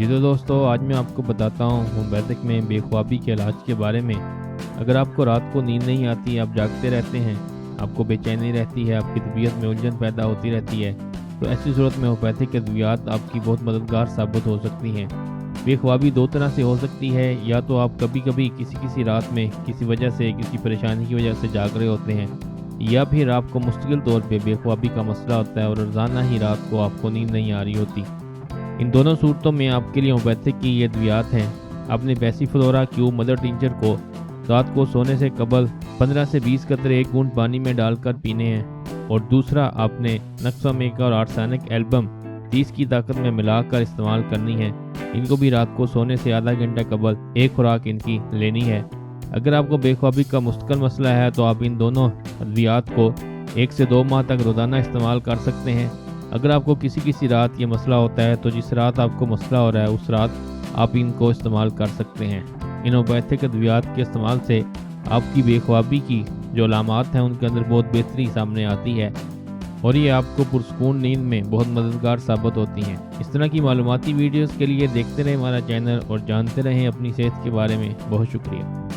जी तो दोस्तों, आज मैं आपको बताता हूँ होम्योपैथिक में बेख्वाबी के इलाज के बारे में। अगर आपको रात को नींद नहीं आती, आप जागते रहते हैं, आपको बेचैनी रहती है, आपकी तबीयत में उलझन पैदा होती रहती है, तो ऐसी सूरत में होम्योपैथिक अद्वियात आपकी बहुत मददगार साबित हो सकती हैं। बेख्वाबी दो तरह से हो सकती है, या तो आप कभी कभी किसी रात में किसी वजह से, किसी परेशानी की वजह से जाग रहे होते हैं, या फिर आपको मुस्तकिल तौर पे बेख्वाबी का मसला होता है और रोज़ाना ही रात को आपको नींद नहीं आ रही होती। इन दोनों सूरतों में आपके लिए होम्योपैथिक की ये अद्वियात हैं। आपने पैसिफलोरा क्यूब मदर टिंचर को रात को सोने से कबल 15 से 20 कतरे एक बूंद पानी में डालकर पीने हैं, और दूसरा आपने नक्सामेका और आर्सेनिक एल्बम 30 की ताकत में मिलाकर इस्तेमाल करनी है। इनको भी रात को सोने से आधा घंटा कबल एक खुराक इनकी लेनी है। अगर आपको बेख्वाबी का मुस्तकिल मसला है तो आप इन दोनों अद्वियात को 1 से 2 माह तक रोज़ाना इस्तेमाल कर सकते हैं। अगर आपको किसी रात ये मसला होता है, तो जिस रात आपको मसला हो रहा है उस रात आप इनको इस्तेमाल कर सकते हैं। इन होम्योपैथिक अद्वियात के इस्तेमाल से आपकी बेख्वाबी की जो अलामात हैं उनके अंदर बहुत बेहतरी सामने आती है, और ये आपको पुरसकून नींद में बहुत मददगार साबित होती हैं। इस तरह की मालूमाती वीडियोज़ के लिए देखते रहें हमारा चैनल और जानते रहें अपनी सेहत के बारे में। बहुत शुक्रिया।